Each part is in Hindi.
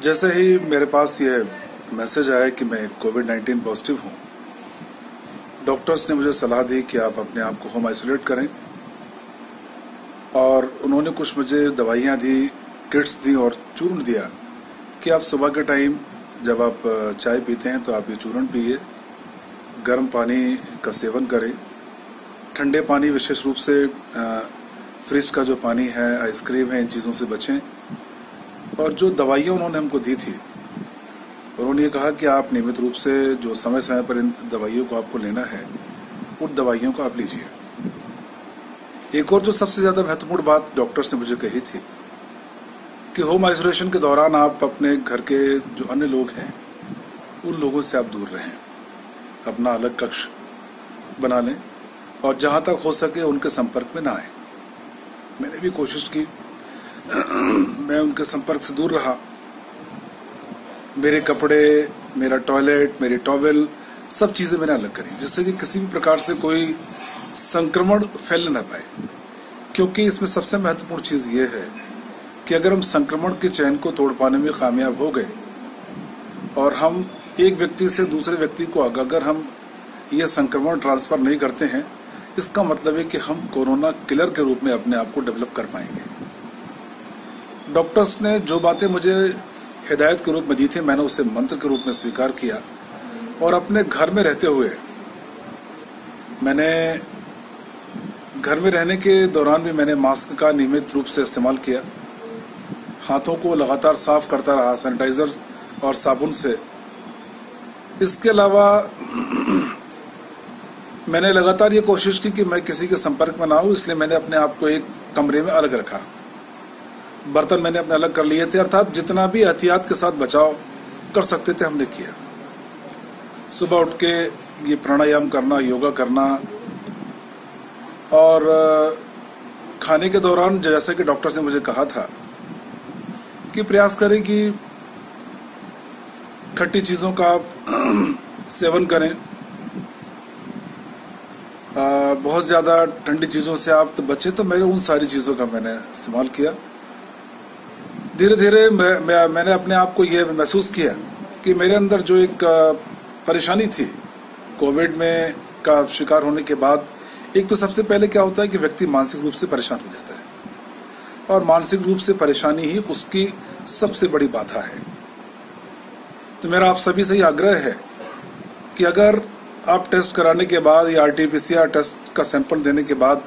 जैसे ही मेरे पास ये मैसेज आया कि मैं कोविड-19 पॉजिटिव हूँ, डॉक्टर्स ने मुझे सलाह दी कि आप अपने आप को होम आइसोलेट करें और उन्होंने कुछ मुझे दवाइयाँ दी, किट्स दी और चूर्ण दिया कि आप सुबह के टाइम जब आप चाय पीते हैं तो आप ये चूर्ण पिए, गर्म पानी का सेवन करें, ठंडे पानी विशेष रूप से फ्रिज का जो पानी है, आइसक्रीम है, इन चीज़ों से बचें। और जो दवाइयाँ उन्होंने हमको दी थी, उन्होंने ये कहा कि आप नियमित रूप से जो समय समय पर इन दवाइयों को आपको लेना है, उन दवाइयों को आप लीजिए। एक और जो सबसे ज़्यादा महत्वपूर्ण बात डॉक्टर्स ने मुझे कही थी कि होम आइसोलेशन के दौरान आप अपने घर के जो अन्य लोग हैं, उन लोगों से आप दूर रहें, अपना अलग कक्ष बना लें और जहाँ तक हो सके उनके संपर्क में ना आए। मैंने भी कोशिश की, मैं उनके संपर्क से दूर रहा। मेरे कपड़े, मेरा टॉयलेट, मेरी टॉवेल, सब चीज़ें मैंने अलग करी, जिससे कि किसी भी प्रकार से कोई संक्रमण फैल न पाए। क्योंकि इसमें सबसे महत्वपूर्ण चीज़ ये है कि अगर हम संक्रमण के चैन को तोड़ पाने में कामयाब हो गए और हम एक व्यक्ति से दूसरे व्यक्ति को अगर हम ये संक्रमण ट्रांसफर नहीं करते हैं, इसका मतलब है कि हम कोरोना किलर के रूप में अपने आप को डेवलप कर पाएंगे। डॉक्टर्स ने जो बातें मुझे हिदायत के रूप में दी थी, मैंने उसे मंत्र के रूप में स्वीकार किया और अपने घर में रहते हुए मैंने घर में रहने के दौरान भी मैंने मास्क का नियमित रूप से इस्तेमाल किया, हाथों को लगातार साफ करता रहा सैनिटाइजर और साबुन से। इसके अलावा मैंने लगातार ये कोशिश की कि मैं किसी के संपर्क में ना हूं, इसलिए मैंने अपने आप को एक कमरे में अलग रखा। बर्तन मैंने अपने अलग कर लिए थे, अर्थात जितना भी एहतियात के साथ बचाव कर सकते थे हमने किया। सुबह उठ के ये प्राणायाम करना, योगा करना और खाने के दौरान जैसे कि डॉक्टर्स ने मुझे कहा था कि प्रयास करें कि खट्टी चीज़ों का सेवन करें, बहुत ज़्यादा ठंडी चीज़ों से आप तो बचें। तो मैंने उन सारी चीज़ों का मैंने इस्तेमाल किया। धीरे धीरे मैंने अपने आप को ये महसूस किया कि मेरे अंदर जो एक परेशानी थी कोविड में का शिकार होने के बाद, एक तो सबसे पहले क्या होता है कि व्यक्ति मानसिक रूप से परेशान हो जाता है और मानसिक रूप से परेशानी ही उसकी सबसे बड़ी बाधा है। तो मेरा आप सभी से ही आग्रह है कि अगर आप टेस्ट कराने के बाद या RT-PCR टेस्ट का सैंपल देने के बाद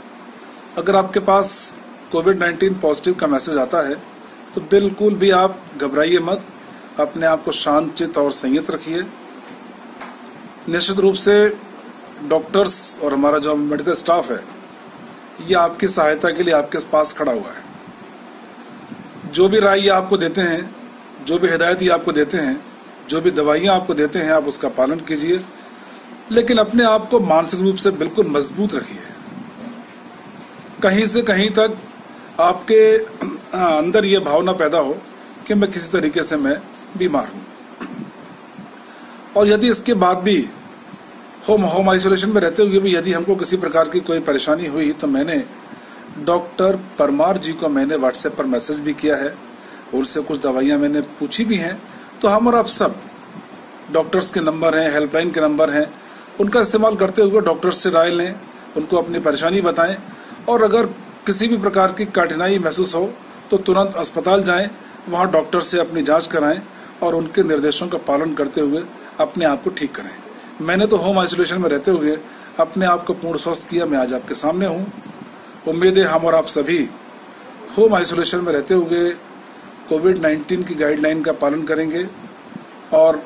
अगर आपके पास कोविड-19 पॉजिटिव का मैसेज आता है, तो बिल्कुल भी आप घबराइए मत, अपने आप को शांत चित्त और संयत रखिए। निश्चित रूप से डॉक्टर्स और हमारा जो मेडिकल स्टाफ है, ये आपकी सहायता के लिए आपके पास खड़ा हुआ है। जो भी राय ये आपको देते हैं, जो भी हिदायत ये आपको देते हैं, जो भी दवाइयाँ आपको देते हैं, आप उसका पालन कीजिए, लेकिन अपने आप को मानसिक रूप से बिल्कुल मजबूत रखिए। कहीं से कहीं तक आपके अंदर ये भावना पैदा हो कि मैं किसी तरीके से मैं बीमार हूं। और यदि इसके बाद भी होम आइसोलेशन में रहते हुए भी यदि हमको किसी प्रकार की कोई परेशानी हुई, तो मैंने डॉक्टर परमार जी को मैंने व्हाट्सएप पर मैसेज भी किया है, उनसे कुछ दवाइयां मैंने पूछी भी हैं। तो हम और आप सब डॉक्टर्स के नंबर हैं, हेल्पलाइन के नंबर हैं, उनका इस्तेमाल करते हुए डॉक्टर्स से राय लें, उनको अपनी परेशानी बताएं और अगर किसी भी प्रकार की कठिनाई महसूस हो तो तुरंत अस्पताल जाएं, वहां डॉक्टर से अपनी जांच कराएं और उनके निर्देशों का पालन करते हुए अपने आप को ठीक करें। मैंने तो होम आइसोलेशन में रहते हुए अपने आप को पूर्ण स्वस्थ किया। मैं आज आपके सामने हूं। उम्मीद है हम और आप सभी होम आइसोलेशन में रहते हुए कोविड-19 की गाइडलाइन का पालन करेंगे और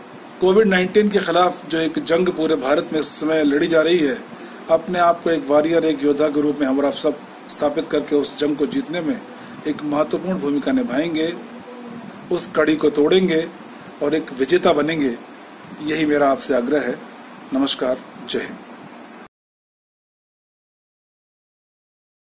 कोविड-19 के खिलाफ जो एक जंग पूरे भारत में इस समय लड़ी जा रही है, अपने आप को एक वॉरियर, एक योद्धा के रूप में हम और आप सब स्थापित करके उस जंग को जीतने में एक महत्वपूर्ण भूमिका निभाएंगे, उस कड़ी को तोड़ेंगे और एक विजेता बनेंगे। यही मेरा आपसे आग्रह है। नमस्कार, जय हिंद।